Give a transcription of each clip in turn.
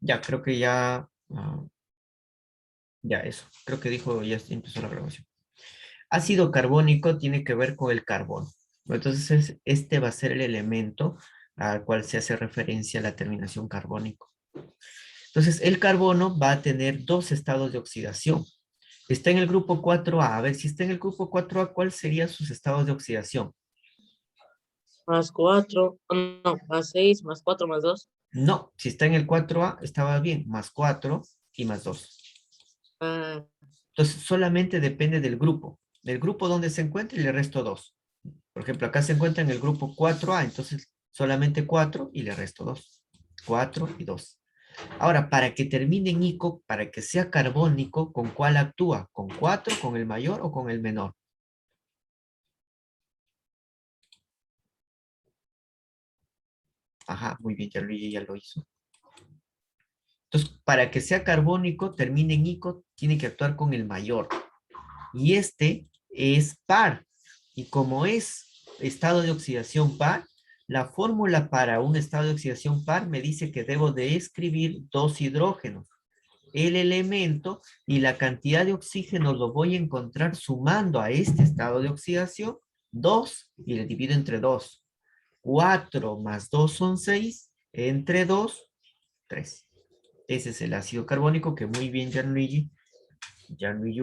Ya, creo que ya, ya eso. Creo que dijo, ya empezó la grabación. Ácido carbónico tiene que ver con el carbono. Entonces, este va a ser el elemento al cual se hace referencia la terminación carbónico. Entonces, el carbono va a tener dos estados de oxidación. Está en el grupo 4A. A ver, si está en el grupo 4A, ¿cuáles serían sus estados de oxidación? Más 4, no, más 6, más 4, más 2. No, si está en el 4A, estaba bien, más 4 y más 2. Ah, Entonces, solamente depende del grupo donde se encuentre y le resto 2. Por ejemplo, acá se encuentra en el grupo 4A, entonces solamente 4 y le resto 2. 4 y 2. Ahora, para que termine en ico, para que sea carbónico, ¿con cuál actúa? ¿Con 4, con el mayor o con el menor? Ajá, muy bien, ya lo hizo. Entonces, para que sea carbónico, termine en ico, tiene que actuar con el mayor. Y este es par. Y como es estado de oxidación par, la fórmula para un estado de oxidación par me dice que debo de escribir dos hidrógenos. El elemento y la cantidad de oxígeno lo voy a encontrar sumando a este estado de oxidación 2 y le divido entre 2. 4 más 2 son 6, entre 2, 3. Ese es el ácido carbónico que muy bien Gianluigi Gianluigi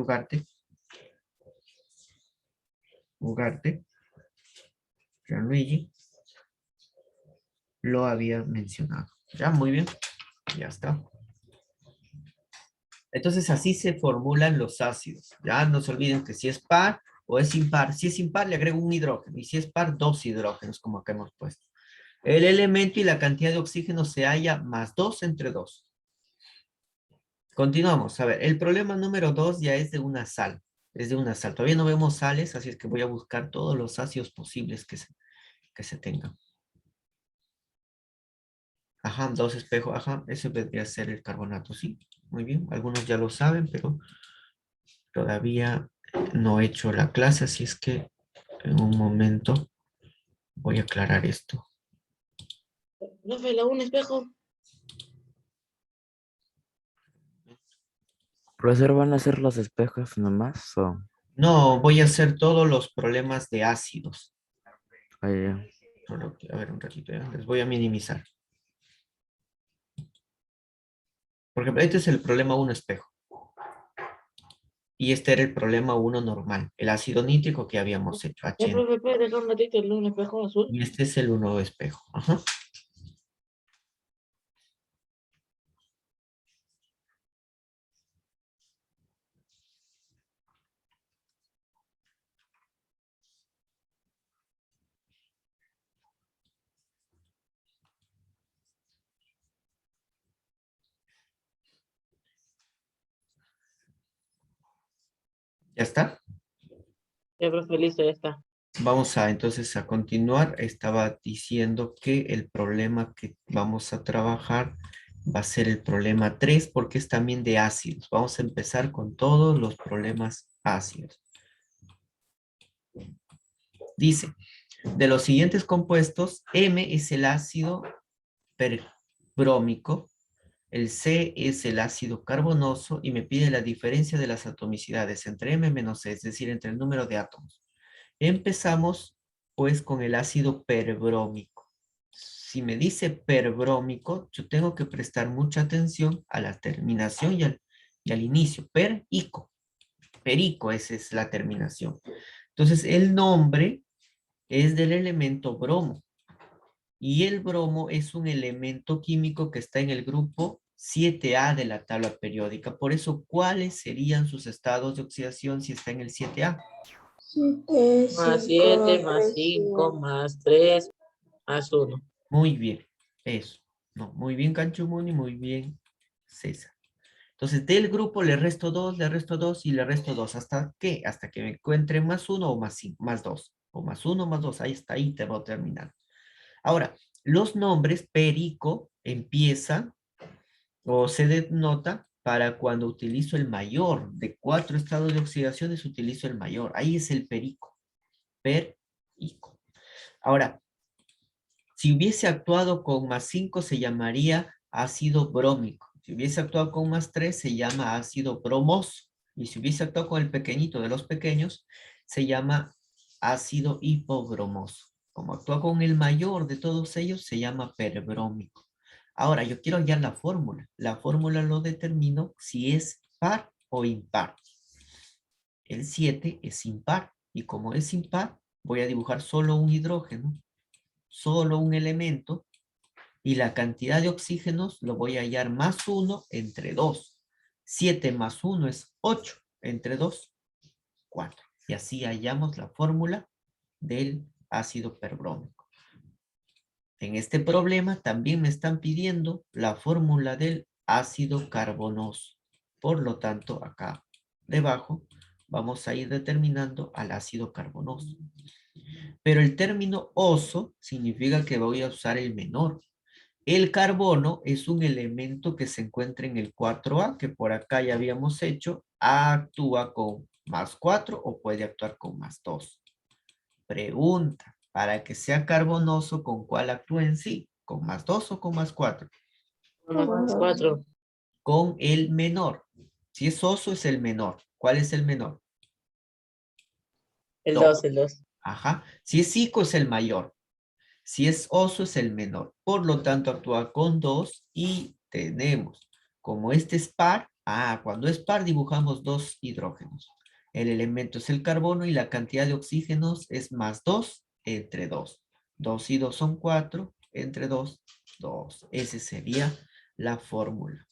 lo había mencionado. Ya, muy bien, ya está. Entonces así se formulan los ácidos. Ya no se olviden que si es par o es impar. Si es impar le agrego un hidrógeno y si es par dos hidrógenos como acá hemos puesto. El elemento y la cantidad de oxígeno se halla más 2 entre 2. Continuamos. A ver, el problema número 2 ya es de una sal. Es de una sal. Todavía no vemos sales, así es que voy a buscar todos los ácidos posibles que se tengan. Ajá, dos espejos, ajá, ese vendría a ser el carbonato, sí. Muy bien, algunos ya lo saben, pero todavía no he hecho la clase, así es que en un momento voy a aclarar esto. profe, la un espejo. Profesor, ¿van a ser los espejos nomás? O... No, voy a hacer todos los problemas de ácidos. Ahí, ya. A ver, un ratito, ya, les voy a minimizar. Por ejemplo, este es el problema 1 espejo. Y este era el problema 1 normal, el ácido nítrico que habíamos hecho, Ya, HN. profe, puede dejar un ratito el un espejo azul. Y este es el 1 espejo. Ajá. ¿Ya está? Ya, profe, listo, ya está. Vamos a entonces a continuar. Estaba diciendo que el problema que vamos a trabajar va a ser el problema 3 porque es también de ácidos. Vamos a empezar con todos los problemas ácidos. Dice, de los siguientes compuestos, M es el ácido perbrómico, el C es el ácido carbonoso y me pide la diferencia de las atomicidades entre M menos C, es decir, entre el número de átomos. Empezamos pues con el ácido perbrómico. Si me dice perbrómico, yo tengo que prestar mucha atención a la terminación y al inicio. Perico. Perico, esa es la terminación. Entonces, el nombre es del elemento bromo. Y el bromo es un elemento químico que está en el grupo 7A de la tabla periódica. Por eso, ¿cuáles serían sus estados de oxidación si está en el 7A? 7, Más 5, 7, más 3, 5, 1. más 3, más 1. Muy bien, eso. No, muy bien, Canchumuni, muy bien, César. Entonces, del grupo le resto 2, le resto 2 y le resto 2. ¿Hasta qué? Hasta que me encuentre más uno o más 5, más 2. O más uno más 2. Ahí está, ahí te voy a terminar. Ahora, los nombres, perico, empieza o se denota para cuando utilizo el mayor. De 4 estados de oxidaciones utilizo el mayor. Ahí es el perico. Perico. Ahora, si hubiese actuado con más 5 se llamaría ácido brómico. Si hubiese actuado con más 3, se llama ácido bromoso. Y si hubiese actuado con el pequeñito de los pequeños, se llama ácido hipobromoso. Como actúa con el mayor de todos ellos, se llama perbrómico. Ahora, yo quiero hallar la fórmula. La fórmula lo determino si es par o impar. El 7 es impar. Y como es impar, voy a dibujar solo un hidrógeno, solo un elemento, y la cantidad de oxígenos lo voy a hallar más 1 entre 2. 7 más 1 es 8 entre 2, 4. Y así hallamos la fórmula del ácido perbrómico. En este problema también me están pidiendo la fórmula del ácido carbonoso. Por lo tanto, acá debajo vamos a ir determinando al ácido carbonoso. Pero el término oso significa que voy a usar el menor. El carbono es un elemento que se encuentra en el 4A, que por acá ya habíamos hecho. Actúa con más 4 o puede actuar con más 2. Pregunta, para que sea carbonoso, ¿con cuál actúa en sí? ¿Con más 2 o con más 4? Más 4. Con el menor. Si es oso, es el menor. ¿Cuál es el menor? El 2, Dos. el 2. Ajá. Si es ico, es el mayor. Si es oso, es el menor. Por lo tanto, actúa con 2 y tenemos, como este es par, cuando es par dibujamos 2 hidrógenos. El elemento es el carbono y la cantidad de oxígenos es más 2 entre 2. 2 y 2 son 4, entre 2, 2. Esa sería la fórmula.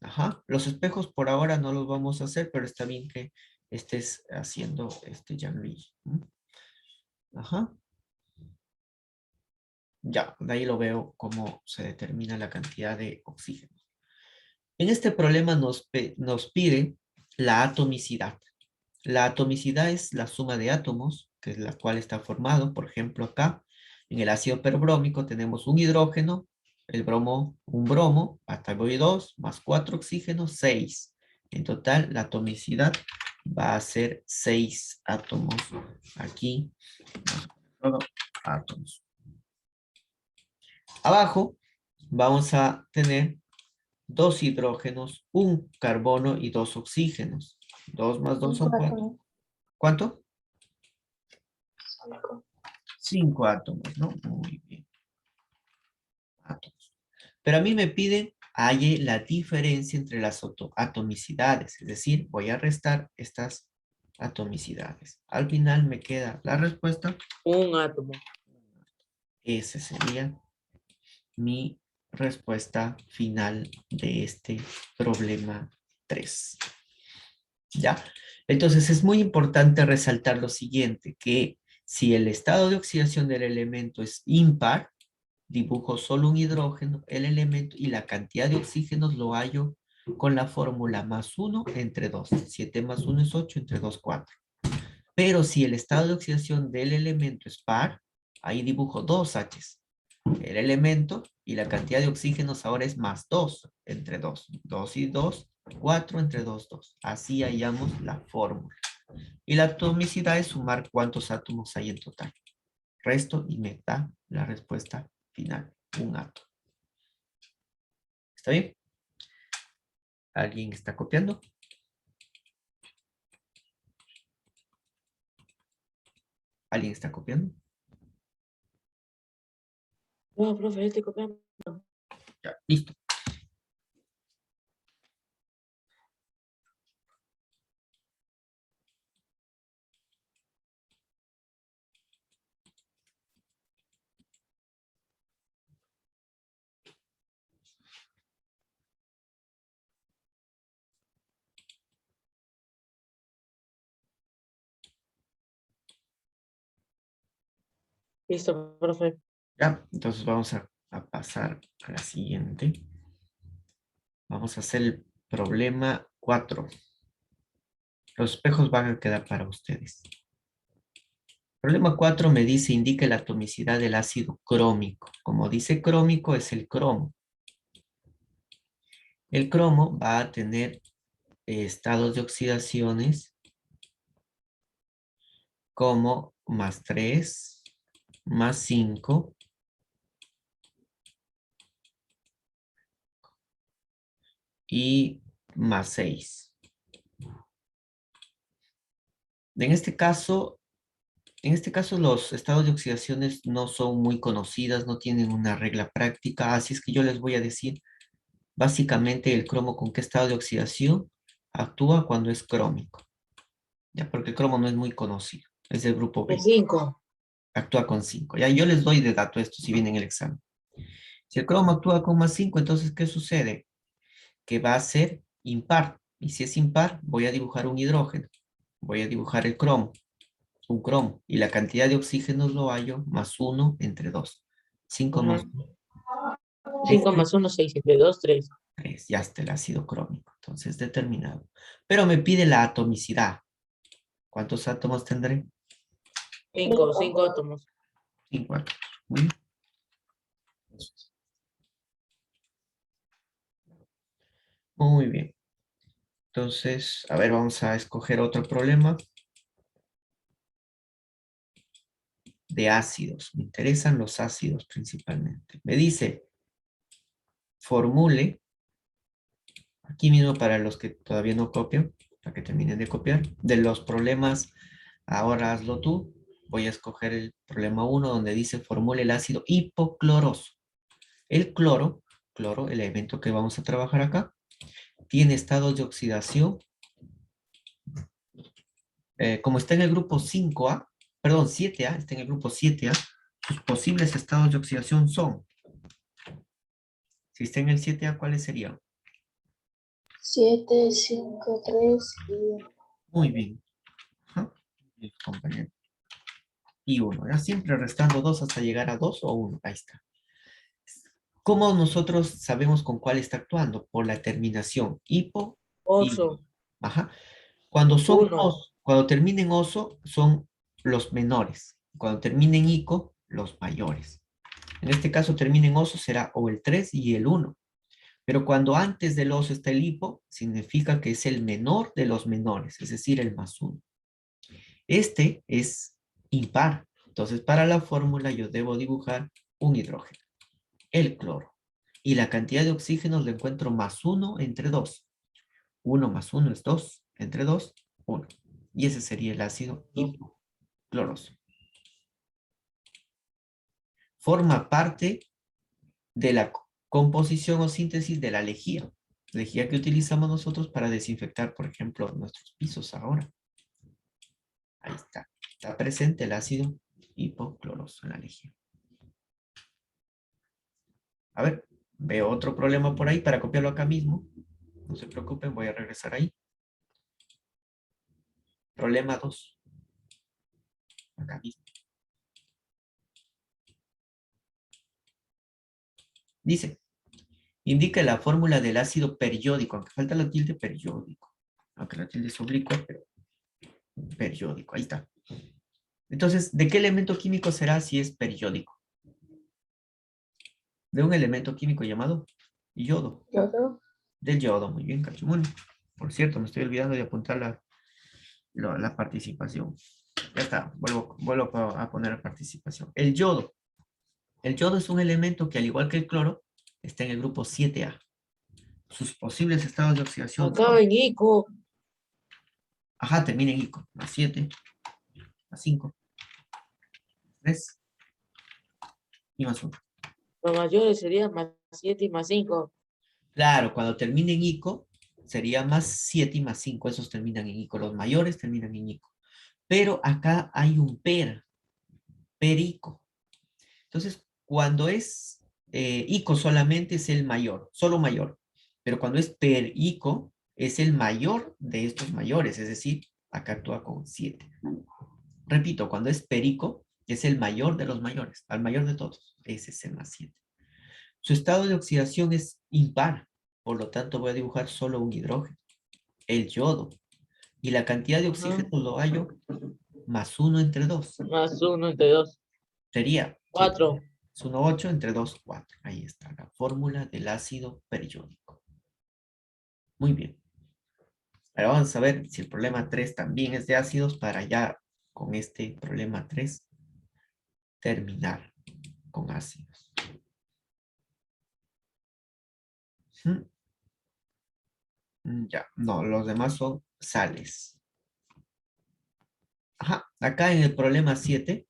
Ajá. Los espejos por ahora no los vamos a hacer, pero está bien que estés haciendo Jean-Louis. Ajá. Ya, de ahí lo veo cómo se determina la cantidad de oxígeno. En este problema nos pide la atomicidad. La atomicidad es la suma de átomos, que es la cual está formado. Por ejemplo, acá, en el ácido perbrómico tenemos un hidrógeno, el bromo, un bromo, hasta voy 2, más 4 oxígenos, 6. En total, la atomicidad va a ser 6 átomos. Aquí, átomos. Abajo vamos a tener 2 hidrógenos, un carbono y 2 oxígenos. 2 más 2 son 4. ¿Cuánto? 5 átomos, ¿no? Muy bien. Átomos. Pero a mí me piden halle la diferencia entre las atomicidades. Es decir, voy a restar estas atomicidades. Al final me queda la respuesta. Un átomo. Ese sería mi respuesta final de este problema 3. ¿Ya? Entonces es muy importante resaltar lo siguiente, que si el estado de oxidación del elemento es impar, dibujo solo un hidrógeno, el elemento y la cantidad de oxígenos lo hallo con la fórmula más 1 entre 2. 7 más 1 es 8, entre 2, 4. Pero si el estado de oxidación del elemento es par, ahí dibujo 2 H's. El elemento y la cantidad de oxígenos ahora es más 2 entre 2. 2 y 2, 4 entre 2, 2. Así hallamos la fórmula. Y la atomicidad es sumar cuántos átomos hay en total. Resto y me da la respuesta final. Un átomo. ¿Está bien? ¿Alguien está copiando? ¿Alguien está copiando? No, profe, estoy copiando. Ya, listo. Listo, profe. Ya, entonces vamos a pasar a la siguiente. Vamos a hacer el problema 4. Los espejos van a quedar para ustedes. Problema 4 me dice, indique la atomicidad del ácido crómico. Como dice crómico, es el cromo. El cromo va a tener estados de oxidaciones como más 3, más 5, y más 6. En este caso los estados de oxidaciones no son muy conocidas, no tienen una regla práctica, así es que yo les voy a decir básicamente el cromo con qué estado de oxidación actúa cuando es crómico. Ya, porque el cromo no es muy conocido, es del grupo B, 5. actúa con 5. Ya, yo les doy de dato esto si viene en el examen. Si el cromo actúa con más 5, entonces, ¿qué sucede? Que va a ser impar. Y si es impar, voy a dibujar un hidrógeno. Voy a dibujar el cromo, un cromo. Y la cantidad de oxígenos lo hallo más 1 entre 2. 5 más 1. 5 más 1, 6. Entre 2, 3. 3. Ya está el ácido crómico. Entonces, determinado. Pero me pide la atomicidad. ¿Cuántos átomos tendré? 5 átomos. 5 átomos. Muy bien. Muy bien. Entonces, a ver, vamos a escoger otro problema de ácidos. Me interesan los ácidos principalmente. Me dice, formule, aquí mismo para los que todavía no copian, para que terminen de copiar, de los problemas, ahora hazlo tú. Voy a escoger el problema 1 donde dice formule el ácido hipocloroso. El cloro, el elemento que vamos a trabajar acá, tiene estados de oxidación. Como está en el grupo 5A, perdón, 7A, está en el grupo 7A, sus posibles estados de oxidación son, si está en el 7A, ¿cuáles serían? 7, 5, 3 y 1. Muy bien. Ajá. Bien, compañero. Y 1, ¿ya? Siempre restando 2 hasta llegar a 2 o 1. Ahí está. ¿Cómo nosotros sabemos con cuál está actuando? Por la terminación hipo y 8. ajá. Cuando son 1. os, cuando terminen oso, son los menores. Cuando terminen ico, los mayores. En este caso, terminen oso, será o el 3 y el 1. Pero cuando antes del oso está el hipo, significa que es el menor de los menores, es decir, el más 1. Este es impar. Entonces, para la fórmula yo debo dibujar un hidrógeno, el cloro. Y la cantidad de oxígenos lo encuentro más 1 entre 2. 1 más 1 es 2, entre 2, 1. Y ese sería el ácido hipocloroso. Forma parte de la composición o síntesis de la lejía. Lejía que utilizamos nosotros para desinfectar, por ejemplo, nuestros pisos ahora. Ahí está. Está presente el ácido hipocloroso en la lejía. A ver, veo otro problema por ahí para copiarlo acá mismo. No se preocupen, voy a regresar ahí. Problema 2. Acá mismo. Dice, indica la fórmula del ácido periódico, aunque falta la tilde periódico. Aunque la tilde es oblicua, pero periódico, ahí está. Entonces, ¿de qué elemento químico será si es periódico? De un elemento químico llamado yodo. Yodo. Del yodo, muy bien, Cachumón. Por cierto, me estoy olvidando de apuntar la participación. Ya está, vuelvo a poner la participación. El yodo. El yodo es un elemento que, al igual que el cloro, está en el grupo 7A. Sus posibles estados de oxidación Acaba son, en ICO. ajá, termina en ico, más 7, más 5, 3 y más 1. Los mayores serían más 7 y más 5. Claro, cuando termine en ico, sería más 7 y más 5. Esos terminan en ico. Los mayores terminan en ico. Pero acá hay un perico. Entonces, cuando es ico solamente es el mayor, solo mayor. Pero cuando es perico, es el mayor de estos mayores, es decir, acá actúa con 7. Repito, cuando es perico, es el mayor de los mayores, al mayor de todos. Ese es el más 7. Su estado de oxidación es impar, por lo tanto voy a dibujar solo un hidrógeno, el yodo. Y la cantidad de oxígeno lo hallo más 1 entre 2. Más 1 entre 2. Sería 4. 1, 8 entre 2, 4. Ahí está la fórmula del ácido periódico. Muy bien. Ahora vamos a ver si el problema 3 también es de ácidos para ya con este problema 3 terminar con ácidos. Ya, no, los demás son sales. Ajá, acá en el problema 7,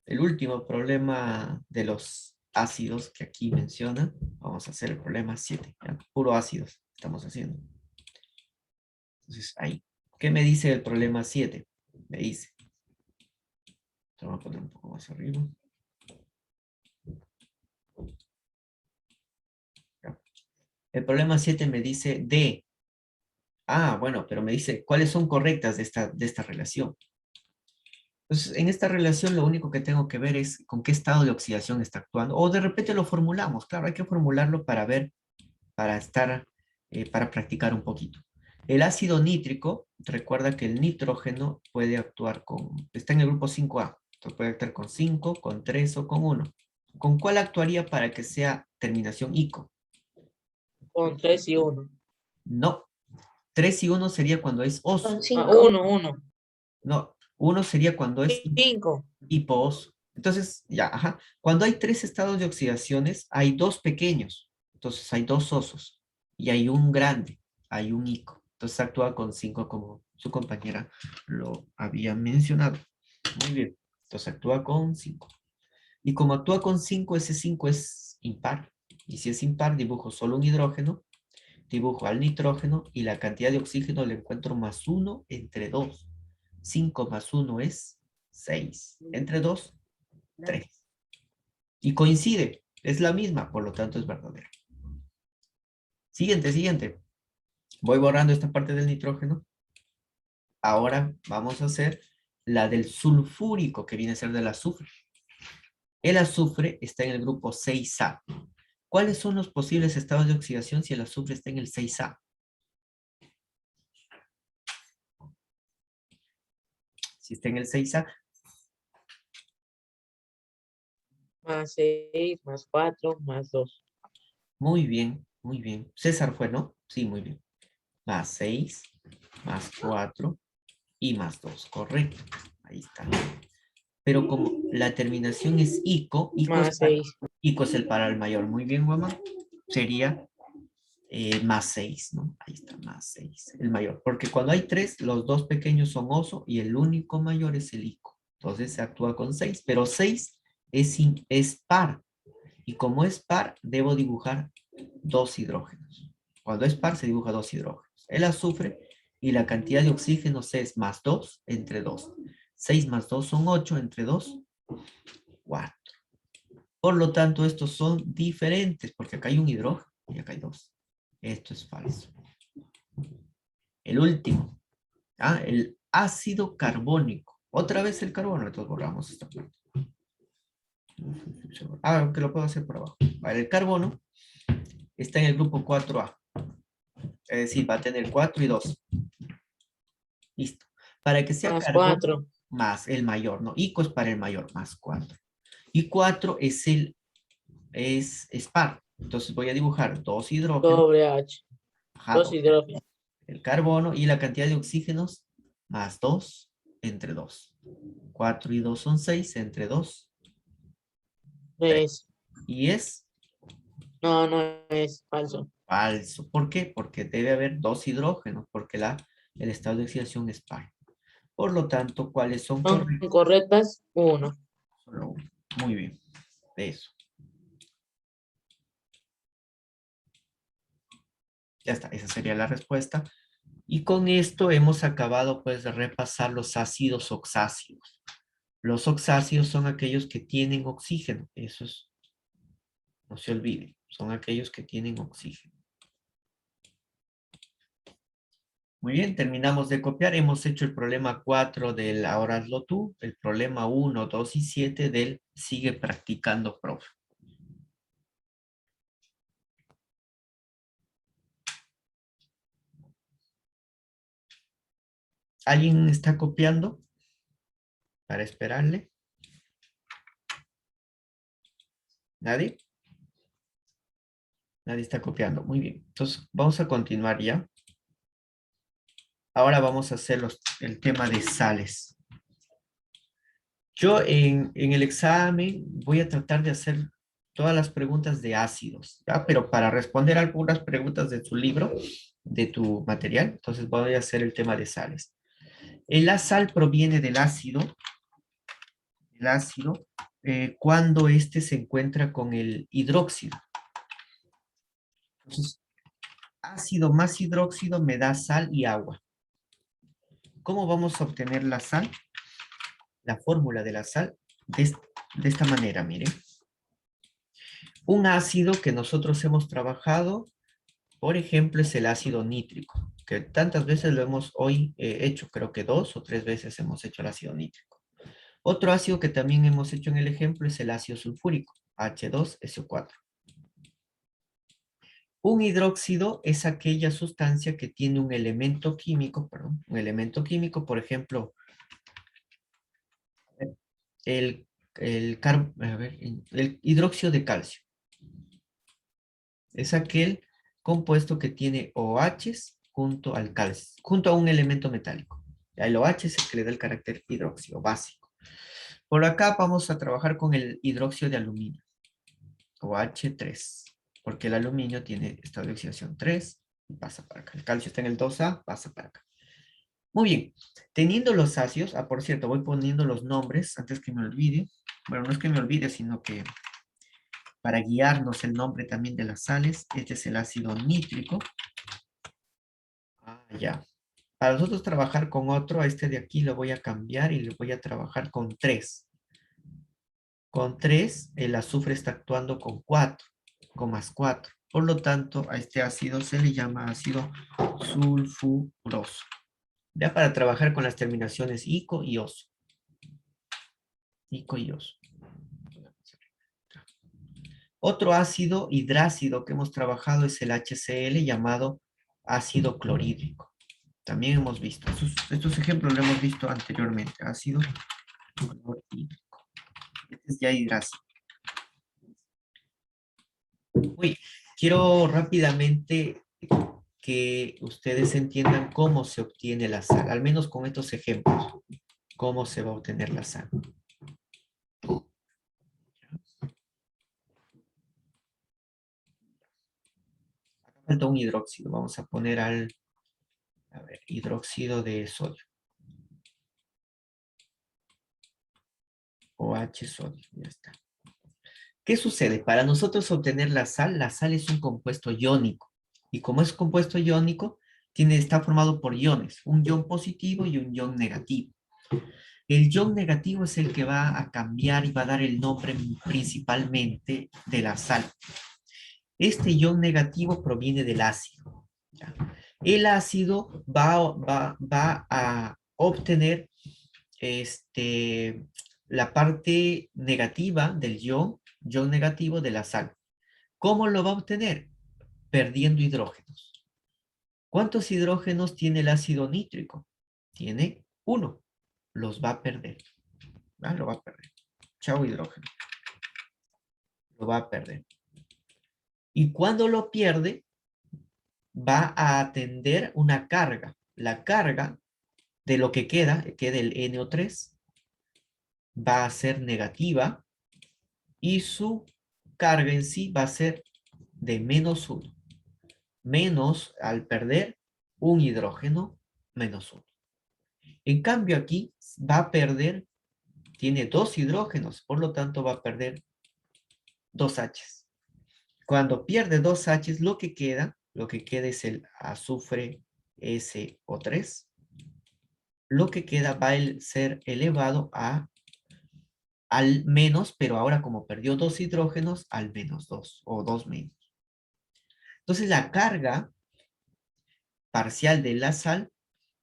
el último problema de los ácidos que aquí menciona, vamos a hacer el problema 7, ¿ya? Puro ácidos estamos haciendo. Entonces, ahí. ¿Qué me dice el problema 7? Me dice. Vamos a poner un poco más arriba. Ya. El problema 7 me dice D. Ah, bueno, pero me dice cuáles son correctas de esta relación. Entonces, en esta relación lo único que tengo que ver es con qué estado de oxidación está actuando. O de repente lo formulamos. Claro, hay que formularlo para ver, para practicar un poquito. El ácido nítrico, recuerda que el nitrógeno puede actuar está en el grupo 5A. Entonces puede actuar con 5, con 3 o con 1. ¿Con cuál actuaría para que sea terminación ico? Con 3 y 1. No. 3 y 1 sería cuando es oso. Con Ah, 5. 1. No, 1 sería cuando es 5. hipooso. Entonces, ya, ajá. Cuando hay 3 estados de oxidaciones, hay 2 pequeños. Entonces hay 2 osos. Y hay un grande, hay un ico. Entonces actúa con 5 como su compañera lo había mencionado. Muy bien. Entonces actúa con 5. Y como actúa con 5, ese 5 es impar. Y si es impar, dibujo solo un hidrógeno, dibujo al nitrógeno y la cantidad de oxígeno le encuentro más 1 entre 2. 5 más 1 es 6. Entre 2, 3. Y coincide, es la misma, por lo tanto es verdadera. Siguiente. Voy borrando esta parte del nitrógeno. Ahora vamos a hacer la del sulfúrico, que viene a ser del azufre. El azufre está en el grupo 6A. ¿Cuáles son los posibles estados de oxidación si el azufre está en el 6A? Si está en el 6A, Más 6, más 4, más 2. muy bien, muy bien. César fue, ¿no? Sí, muy bien. Más 6, más 4 y más 2, correcto. Ahí está. Pero como la terminación es ico, Más 6. ico es el para el mayor. Muy bien, mamá. Sería más 6, ¿no? Ahí está, más 6, el mayor. Porque cuando hay 3, los dos pequeños son oso y el único mayor es el ico. Entonces se actúa con 6, pero 6 es par. Y como es par, debo dibujar 2 hidrógenos. Cuando es par, se dibuja 2 hidrógenos. El azufre y la cantidad de oxígenos es más 2 entre 2. 6 más 2 son 8 entre 2, 4. Por lo tanto, estos son diferentes, porque acá hay un hidrógeno y acá hay 2. Esto es falso. El último, el ácido carbónico. Otra vez el carbono, entonces borramos esta parte. Aunque lo puedo hacer por abajo. Vale, el carbono está en el grupo 4A. Es decir, va a tener 4 y 2. Listo. Para que sea Más carbono 4. más el mayor, ¿no? Ico es para el mayor, más 4. Y 4 es par. Entonces voy a dibujar 2 hidrógenos, Doble H. ajá, 2 hidrógenos. el carbono y la cantidad de oxígenos más 2 entre 2. 4 y 2 son 6 entre 2. 3. Y es No, no es falso. falso. ¿Por qué? Porque debe haber 2 hidrógenos, porque el estado de oxidación es par. Por lo tanto, ¿cuáles son Son correctos? correctas 1. Solo uno. Muy bien. Eso. Ya está, esa sería la respuesta. Y con esto hemos acabado pues de repasar los ácidos oxáceos. Los oxáceos son aquellos que tienen oxígeno. Eso es, no se olviden, son aquellos que tienen oxígeno. Muy bien, terminamos de copiar. Hemos hecho el problema 4 del ahora hazlo tú, el problema 1, 2 y 7 del sigue practicando, profe. ¿Alguien está copiando para esperarle? ¿Nadie? Nadie está copiando. Muy bien. Entonces, vamos a continuar ya. Ahora vamos a hacer el tema de sales. Yo en el examen voy a tratar de hacer todas las preguntas de ácidos, ¿ya? Pero para responder algunas preguntas de tu libro, de tu material, entonces voy a hacer el tema de sales. La sal proviene del ácido cuando éste se encuentra con el hidróxido. Entonces, ácido más hidróxido me da sal y agua. ¿Cómo vamos a obtener la sal? La fórmula de la sal de esta manera, miren. Un ácido que nosotros hemos trabajado, por ejemplo, es el ácido nítrico, que tantas veces lo hemos hoy hecho, creo que 2 o 3 veces hemos hecho el ácido nítrico. Otro ácido que también hemos hecho en el ejemplo es el ácido sulfúrico, H2SO4. Un hidróxido es aquella sustancia que tiene un elemento químico, por ejemplo, el hidróxido de calcio. Es aquel compuesto que tiene OHs junto al calcio, junto a un elemento metálico. El OH es el que le da el carácter hidróxido básico. Por acá vamos a trabajar con el hidróxido de aluminio, OH3, porque el aluminio tiene estado de oxidación 3 y pasa para acá. El calcio está en el 2A, pasa para acá. Muy bien, teniendo los ácidos, por cierto, voy poniendo los nombres antes que me olvide. Bueno, no es que me olvide, sino que para guiarnos el nombre también de las sales. Este es el ácido nítrico. Ya. Para nosotros trabajar con otro, a este de aquí lo voy a cambiar y lo voy a trabajar con 3. Con 3, el azufre está actuando con 4, con más 4. Por lo tanto, a este ácido se le llama ácido sulfuroso. Ya para trabajar con las terminaciones ico y oso. Ico y oso. Otro ácido hidrácido que hemos trabajado es el HCl llamado ácido clorhídrico. También hemos visto, estos ejemplos los hemos visto anteriormente, ácido clorhídrico. Este es ya hidrácido. Uy, quiero rápidamente que ustedes entiendan cómo se obtiene la sal, al menos con estos ejemplos, cómo se va a obtener la sal. Acá falta un hidróxido, vamos a poner hidróxido de sodio. OH sodio, ya está. ¿Qué sucede? Para nosotros obtener la sal es un compuesto iónico. Y como es compuesto iónico, está formado por iones, un ion positivo y un ion negativo. El ion negativo es el que va a cambiar y va a dar el nombre principalmente de la sal. Este ion negativo proviene del ácido. ¿Ya? El ácido va a obtener la parte negativa del ion negativo de la sal. ¿Cómo lo va a obtener? Perdiendo hidrógenos. ¿Cuántos hidrógenos tiene el ácido nítrico? Tiene 1. Los va a perder. Lo va a perder. Chao hidrógeno. Lo va a perder. Y cuando lo pierde, va a atender una carga. La carga de lo que queda el NO3, va a ser negativa y su carga en sí va a ser de -1. Menos al perder un hidrógeno, -1. En cambio aquí va a perder, tiene 2 hidrógenos, por lo tanto va a perder 2 H's. Cuando pierde 2 H's, lo que queda es el azufre SO3. Lo que queda va a ser elevado al menos, pero ahora como perdió 2 hidrógenos, al -2 o 2 menos. Entonces la carga parcial de la sal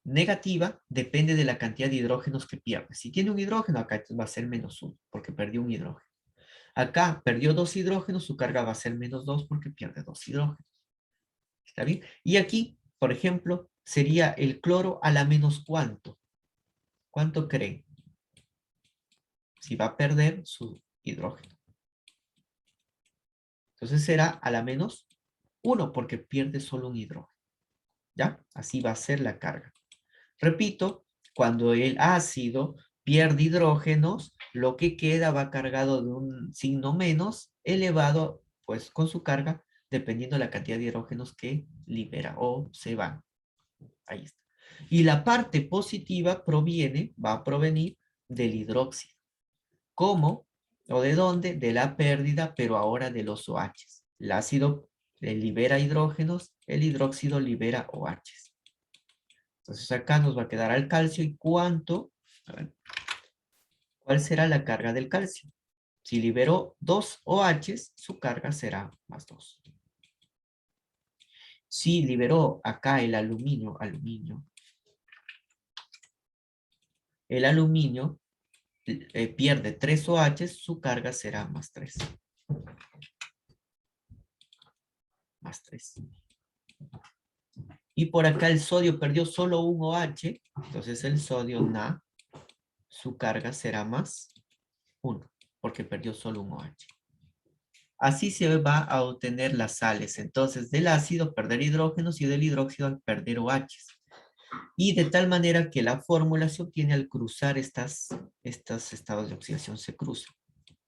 negativa depende de la cantidad de hidrógenos que pierde. Si tiene un hidrógeno, acá va a ser -1, porque perdió un hidrógeno. Acá perdió 2 hidrógenos, su carga va a ser -2 porque pierde 2 hidrógenos. ¿Está bien? Y aquí, por ejemplo, sería el cloro a la menos ¿cuánto? ¿Cuánto creen? Si va a perder su hidrógeno. Entonces será a la -1 porque pierde solo un hidrógeno. ¿Ya? Así va a ser la carga. Repito, cuando el ácido pierde hidrógenos, lo que queda va cargado de un signo menos elevado, pues, con su carga, dependiendo de la cantidad de hidrógenos que libera o se van. Ahí está. Y la parte positiva va a provenir del hidróxido. ¿Cómo? ¿O de dónde? De la pérdida, pero ahora de los OHs. El ácido libera hidrógenos, el hidróxido libera OHs. Entonces acá nos va a quedar al calcio y cuánto. A ver, ¿cuál será la carga del calcio? Si liberó 2 OHs, su carga será más 2. Si liberó acá el aluminio, el aluminio pierde 3 OHs, su carga será más 3. Más 3. Y por acá el sodio perdió solo un OH, entonces el sodio Na, su carga será más 1, porque perdió solo un OH. Así se va a obtener las sales. Entonces, del ácido perder hidrógenos y del hidróxido perder OHs. Y de tal manera que la fórmula se obtiene al cruzar estos estados de oxidación. Se cruzan,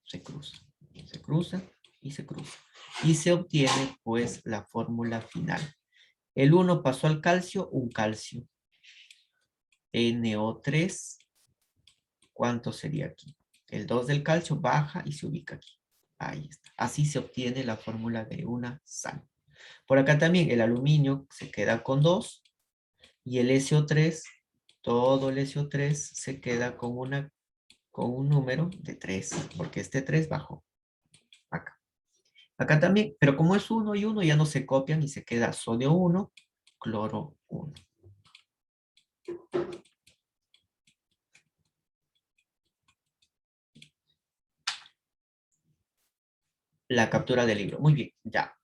se cruzan, se cruzan y se cruzan. Y se obtiene, pues, la fórmula final. El 1 pasó al calcio, un calcio. NO3, ¿cuánto sería aquí? El 2 del calcio baja y se ubica aquí. Ahí está. Así se obtiene la fórmula de una sal. Por acá también el aluminio se queda con 2 y el SO3, todo el SO3 se queda con un número de 3, porque este 3 bajó acá. Acá también, pero como es 1 y 1 ya no se copian y se queda sodio 1, cloro 1. La captura del libro. Muy bien, ya.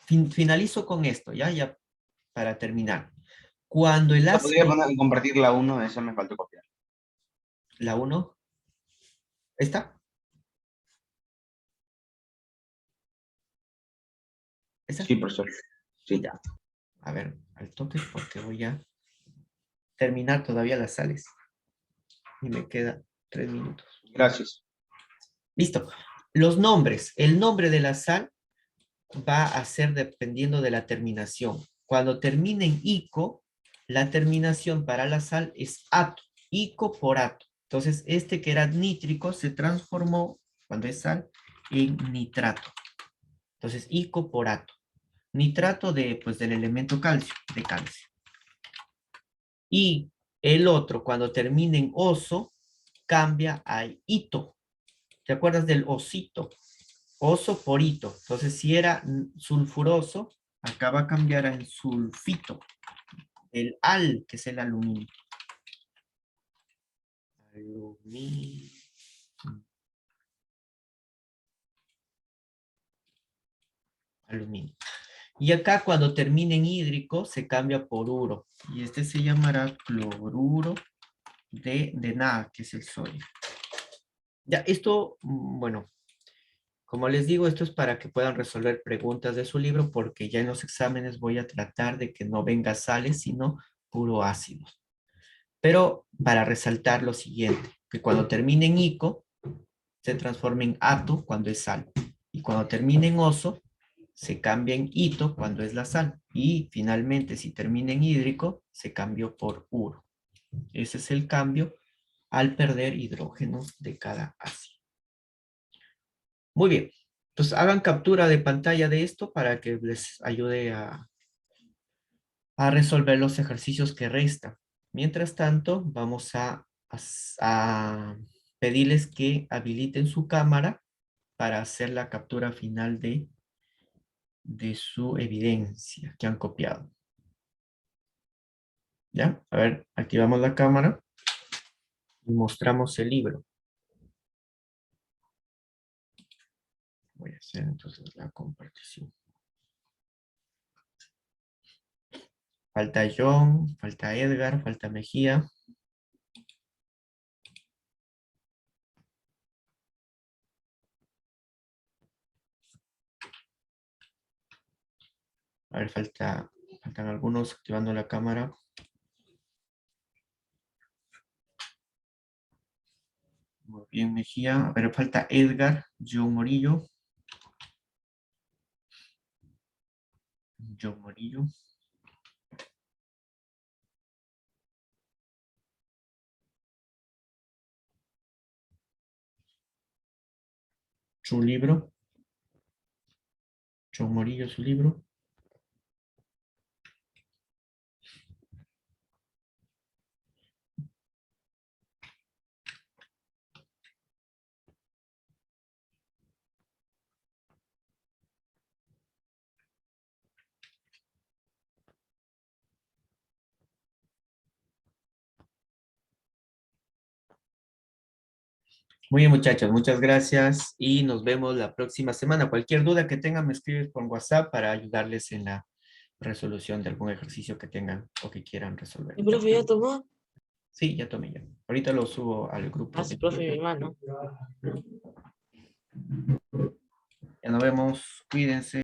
Finalizo con esto, ya para terminar. Cuando el Podría ácido, compartir la 1, esa me faltó copiar. la 1, ¿está? ¿Esa? Sí, profesor. Sí. Ya. A ver, al toque porque voy a terminar todavía las sales. Y me queda 3 minutos. Gracias. Listo. Los nombres. El nombre de la sal va a ser dependiendo de la terminación. Cuando termine en ico, la terminación para la sal es ato. Ico por ato. Entonces, este que era nítrico se transformó, cuando es sal, en nitrato. Entonces, ico por ato. Nitrato pues, del elemento calcio, de calcio. Y el otro, cuando termine en oso, cambia a ito. ¿Te acuerdas del osito? Oso por hito. Entonces, si era sulfuroso, acá va a cambiar en sulfito. El al, que es el aluminio. Aluminio. Aluminio. Y acá cuando termine en hídrico, se cambia por uro. Y este se llamará cloruro de nada, que es el sodio. Ya, esto, bueno, como les digo, esto es para que puedan resolver preguntas de su libro, porque ya en los exámenes voy a tratar de que no venga sales, sino puro ácido. Pero para resaltar lo siguiente, que cuando termine en ico, se transforma en ato cuando es sal. Y cuando termine en oso, se cambia en hito cuando es la sal. Y finalmente, si termina en hídrico, se cambió por uro. Ese es el cambio al perder hidrógenos de cada ácido. Muy bien. Entonces, hagan captura de pantalla de esto para que les ayude a resolver los ejercicios que restan. Mientras tanto, vamos a pedirles que habiliten su cámara para hacer la captura final de su evidencia que han copiado. ¿Ya? A ver, activamos la cámara y mostramos el libro. Voy a hacer entonces la compartición. Falta John, falta Edgar, falta Mejía. A ver, faltan algunos activando la cámara. Muy bien, Mejía. A ver, falta Edgar, John Morillo. John Morillo. Su libro. John Morillo, su libro. Muy bien, muchachos, muchas gracias y nos vemos la próxima semana. Cualquier duda que tengan, me escribes por WhatsApp para ayudarles en la resolución de algún ejercicio que tengan o que quieran resolver. ¿El profe ya tomó? Sí, ya tomé ya. Ahorita lo subo al grupo. Ah, sí, profe, mi hermano. Ya nos vemos. Cuídense.